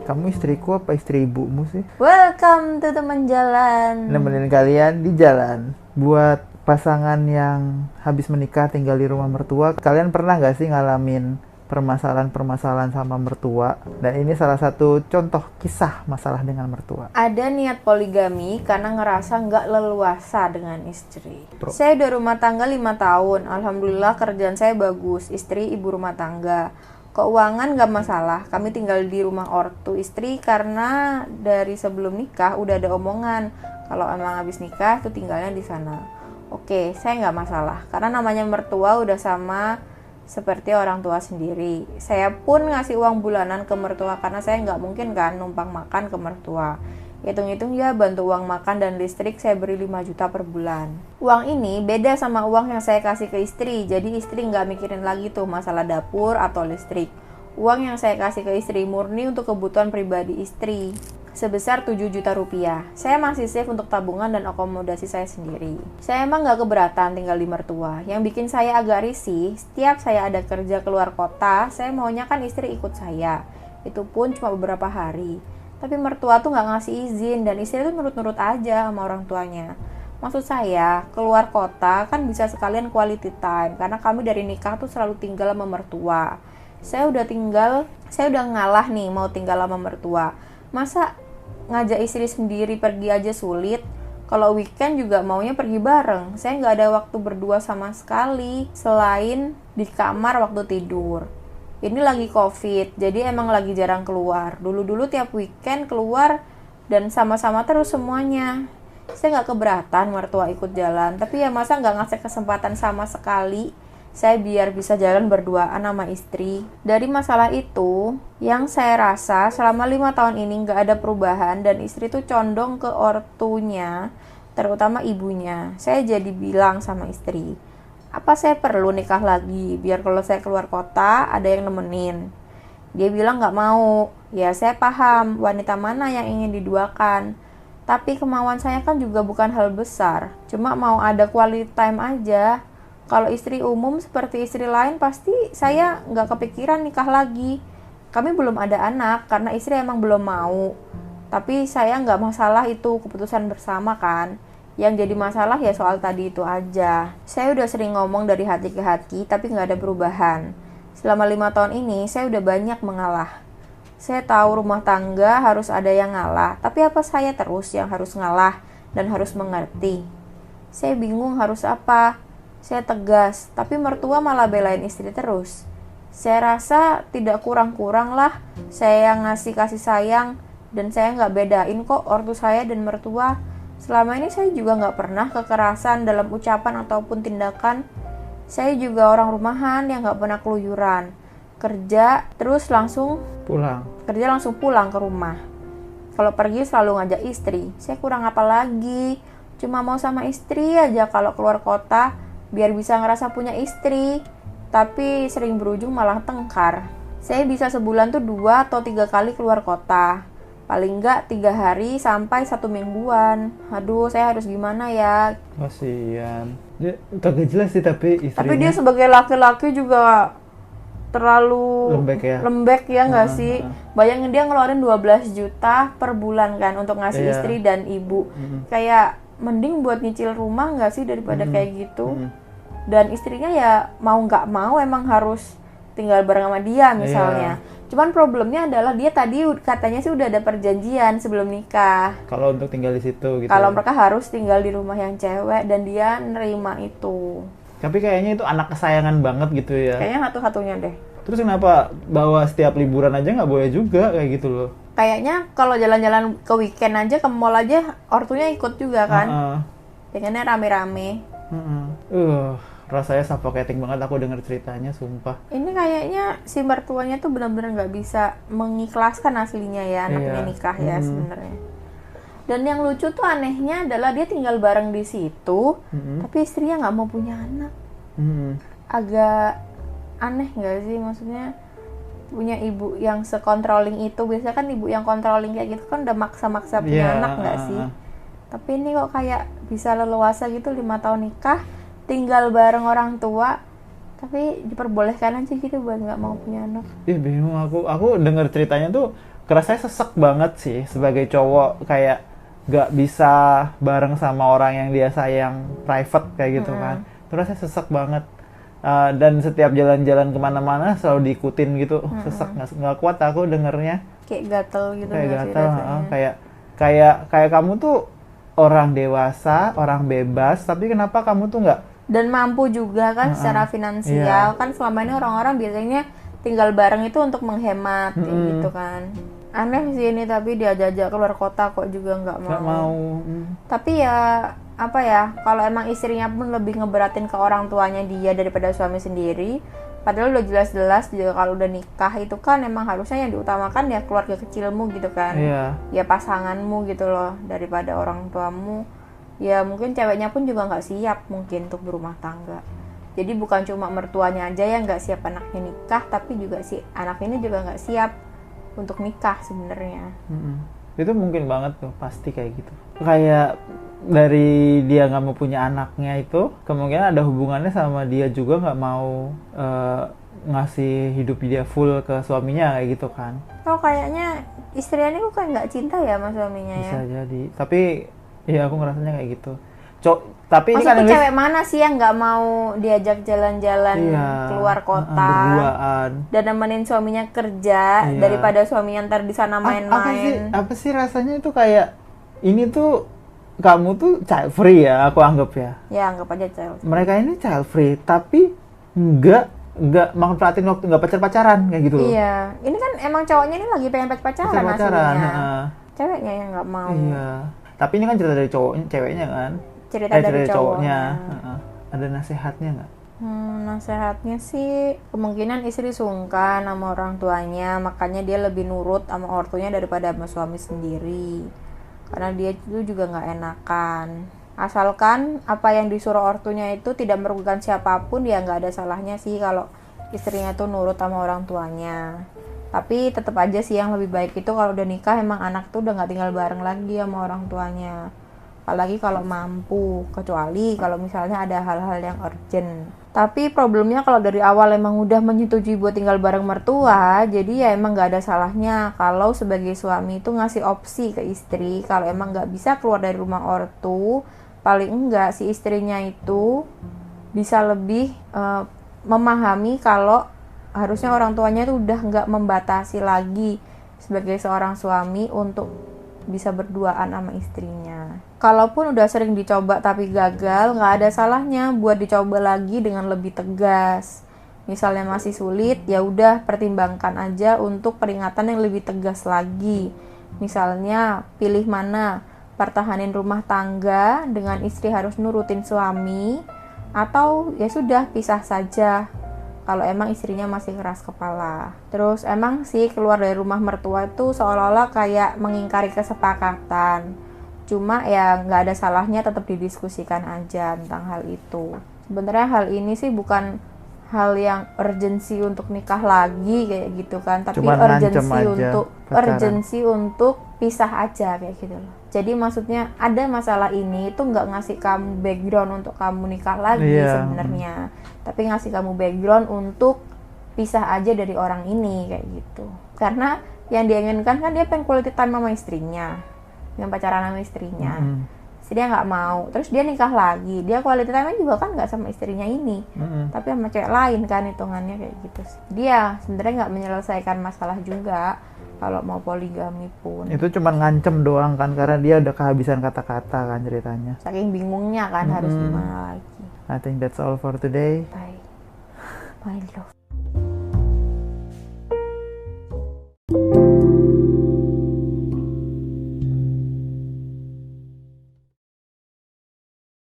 Kamu istriku apa istri ibumu sih? Welcome to teman jalan. Nemenin kalian di jalan. Buat pasangan yang habis menikah tinggal di rumah mertua, kalian pernah gak sih ngalamin permasalahan-permasalahan sama mertua? Dan ini salah satu contoh kisah masalah dengan mertua. Ada niat poligami karena ngerasa nggak leluasa dengan istri. Saya udah rumah tangga 5 tahun. Alhamdulillah kerjaan saya bagus. Istri ibu rumah tangga. Keuangan nggak masalah. Kami tinggal di rumah ortu istri karena dari sebelum nikah udah ada omongan kalau emang habis nikah tuh tinggalnya di sana. Oke, saya nggak masalah karena namanya mertua udah sama seperti orang tua sendiri. Saya pun ngasih uang bulanan ke mertua karena saya nggak mungkin kan numpang makan ke mertua. Hitung-hitung ya bantu uang makan dan listrik saya beri 5 juta per bulan. Uang ini beda sama uang yang saya kasih ke istri. Jadi istri nggak mikirin lagi tuh masalah dapur atau listrik. Uang yang saya kasih ke istri murni untuk kebutuhan pribadi istri sebesar 7 juta rupiah. Saya masih save untuk tabungan dan akomodasi saya sendiri. Saya emang gak keberatan tinggal di mertua. Yang bikin saya agak risih, setiap saya ada kerja keluar kota, saya maunya kan istri ikut saya. Itu pun cuma beberapa hari. Tapi mertua tuh gak ngasih izin dan istri tuh nurut-nurut aja sama orang tuanya. Maksud saya, keluar kota kan bisa sekalian quality time karena kami dari nikah tuh selalu tinggal sama mertua. Saya udah ngalah nih mau tinggal sama mertua. Masa ngajak istri sendiri pergi aja sulit? Kalau weekend juga maunya pergi bareng. Saya nggak ada waktu berdua sama sekali selain di kamar waktu tidur. Ini lagi covid, jadi emang lagi jarang keluar. Dulu-dulu tiap weekend keluar dan sama-sama terus semuanya. Saya nggak keberatan mertua ikut jalan, tapi ya masa nggak ngasih kesempatan sama sekali saya biar bisa jalan berduaan sama istri. Dari masalah itu, yang saya rasa selama 5 tahun ini nggak ada perubahan dan istri tuh condong ke ortunya, terutama ibunya. Saya jadi bilang sama istri, apa saya perlu nikah lagi biar kalau saya keluar kota ada yang nemenin? Dia bilang nggak mau. Ya saya paham wanita mana yang ingin diduakan, tapi kemauan saya kan juga bukan hal besar, cuma mau ada quality time aja. Kalau istri umum seperti istri lain pasti saya nggak kepikiran nikah lagi. Kami belum ada anak karena istri emang belum mau. Tapi saya nggak masalah itu keputusan bersama kan. Yang jadi masalah ya soal tadi itu aja. Saya udah sering ngomong dari hati ke hati tapi nggak ada perubahan. Selama 5 tahun ini saya udah banyak mengalah. Saya tahu rumah tangga harus ada yang ngalah. Tapi apa saya terus yang harus ngalah dan harus mengerti? Saya bingung harus apa. Saya tegas, tapi mertua malah belain istri terus. Saya rasa tidak kurang-kurang lah saya yang ngasih kasih sayang dan saya nggak bedain kok ortu saya dan mertua. Selama ini saya juga nggak pernah kekerasan dalam ucapan ataupun tindakan. Saya juga orang rumahan yang nggak pernah keluyuran. Kerja terus langsung pulang ke rumah. Kalau pergi selalu ngajak istri. Saya kurang apa lagi? Cuma mau sama istri aja kalau keluar kota biar bisa ngerasa punya istri, tapi sering berujung malah tengkar. Saya bisa sebulan tuh 2 atau 3 kali keluar kota, paling enggak 3 hari sampai 1 mingguan. Aduh, saya harus gimana ya? Kasian. Dia kagak jelas sih tapi istrinya. Tapi dia sebagai laki-laki juga terlalu lembek ya nggak sih? Bayangin dia ngeluarin 12 juta per bulan kan untuk ngasih istri dan ibu. Kayak mending buat nyicil rumah nggak sih daripada kayak gitu. Dan istrinya ya mau nggak mau emang harus tinggal bareng sama dia misalnya. Cuman problemnya adalah dia tadi katanya sih udah ada perjanjian sebelum nikah kalau untuk tinggal di situ gitu. Kalau mereka harus tinggal di rumah yang cewek dan dia nerima itu. Tapi kayaknya itu anak kesayangan banget gitu ya. Kayaknya satu-satunya deh. Terus kenapa bawa setiap liburan aja nggak boleh juga kayak gitu loh? Kayaknya kalau jalan-jalan ke weekend aja ke mall aja ortunya ikut juga kan. Pengennya rame-rame. Rasanya suffocating banget aku denger ceritanya, sumpah. Ini kayaknya si mertuanya tuh benar-benar nggak bisa mengikhlaskan aslinya ya anaknya nikah ya sebenarnya. Dan yang lucu tuh anehnya adalah dia tinggal bareng di situ, tapi istrinya nggak mau punya anak. Agak aneh nggak sih, maksudnya punya ibu yang sekontrolling itu. Biasanya kan ibu yang controlling kayak gitu kan udah maksa-maksa punya anak nggak sih? Tapi ini kok kayak bisa leluasa gitu 5 tahun nikah, tinggal bareng orang tua, tapi diperbolehkan aja gitu buat nggak mau punya anak. Bingung aku denger ceritanya tuh kerasanya sesek banget sih sebagai cowok, kayak gak bisa bareng sama orang yang dia sayang private kayak gitu kan. Terus saya sesek banget. Dan setiap jalan-jalan kemana-mana selalu diikutin gitu. Sesek, nggak kuat aku dengernya. Kayak gatel gitu. Kayak gatel, kayak kamu tuh orang dewasa, orang bebas, tapi kenapa kamu tuh nggak dan mampu juga kan secara finansial. Kan selama ini orang-orang biasanya tinggal bareng itu untuk menghemat kayak gitu kan. Aneh sih ini, tapi diajak keluar kota kok juga nggak mau. Tapi ya apa ya, kalau emang istrinya pun lebih ngeberatin ke orang tuanya dia daripada suami sendiri, padahal udah jelas-jelas juga kalau udah nikah itu kan emang harusnya yang diutamakan ya keluarga kecilmu gitu kan. Ya pasanganmu gitu loh, daripada orang tuamu. Ya mungkin ceweknya pun juga nggak siap mungkin untuk berumah tangga. Jadi bukan cuma mertuanya aja yang nggak siap anaknya nikah, tapi juga si anak ini juga nggak siap untuk nikah sebenarnya. Itu mungkin banget tuh, pasti kayak gitu. Kayak dari dia nggak mau punya anaknya itu, kemungkinan ada hubungannya sama dia juga nggak mau ngasih hidup dia full ke suaminya kayak gitu kan. Oh kayaknya istrinya ini kok kayak nggak cinta ya sama suaminya ya. Bisa jadi, tapi ya aku ngerasanya kayak gitu. Tapi ini kan cewek mana sih yang nggak mau diajak jalan-jalan keluar kota berduaan dan nemenin suaminya kerja daripada suaminya ntar di sana main-main. Apa sih rasanya itu, kayak ini tuh kamu tuh child free ya, aku anggap ya. Ya anggap aja child free. Mereka ini child free tapi nggak manfaatin waktu, nggak pacaran kayak gitu loh. Iya, ini kan emang cowoknya ini lagi pengen pacaran aslinya. Ceweknya yang nggak mau. Iya. Tapi ini kan cerita dari ceweknya kan. Cerita dari cowoknya. Ada nasihatnya nggak? Nasihatnya sih kemungkinan istri sungkan sama orang tuanya, makanya dia lebih nurut sama ortunya daripada sama suami sendiri. Karena dia itu juga nggak enakan. Asalkan apa yang disuruh ortunya itu tidak merugikan siapapun, ya nggak ada salahnya sih kalau istrinya tuh nurut sama orang tuanya. Tapi tetap aja sih yang lebih baik itu kalau udah nikah emang anak tuh udah nggak tinggal bareng lagi sama orang tuanya. Apalagi kalau mampu, kecuali kalau misalnya ada hal-hal yang urgent. Tapi problemnya kalau dari awal emang udah menyetujui buat tinggal bareng mertua, jadi ya emang nggak ada salahnya kalau sebagai suami itu ngasih opsi ke istri kalau emang nggak bisa keluar dari rumah ortu, paling enggak si istrinya itu bisa lebih memahami kalau harusnya orang tuanya itu udah nggak membatasi lagi sebagai seorang suami untuk bisa berduaan sama istrinya. Kalaupun udah sering dicoba tapi gagal, nggak ada salahnya buat dicoba lagi dengan lebih tegas. Misalnya masih sulit, ya udah pertimbangkan aja untuk peringatan yang lebih tegas lagi. Misalnya pilih mana, pertahanin rumah tangga dengan istri harus nurutin suami, atau ya sudah pisah saja kalau emang istrinya masih keras kepala. Terus emang sih keluar dari rumah mertua itu seolah-olah kayak mengingkari kesepakatan. Cuma ya nggak ada salahnya tetap didiskusikan aja tentang hal itu. Sebenarnya hal ini sih bukan hal yang urgensi untuk nikah lagi kayak gitu kan, tapi urgensi untuk pisah aja kayak gitu loh. Jadi maksudnya ada masalah ini itu nggak ngasih kamu background untuk kamu nikah lagi sebenarnya, tapi ngasih kamu background untuk pisah aja dari orang ini kayak gitu. Karena yang diinginkan kan dia pengen quality time sama istrinya, yang pacaran sama istrinya. Dia nggak mau, terus dia nikah lagi, dia quality time juga kan nggak sama istrinya ini, tapi sama cewek lain kan, hitungannya kayak gitu sih. Dia sebenarnya nggak menyelesaikan masalah juga kalau mau poligami pun. Itu cuma ngancem doang kan, karena dia udah kehabisan kata-kata kan ceritanya. Saking bingungnya kan harus gimana lagi. I think that's all for today. Bye, my love.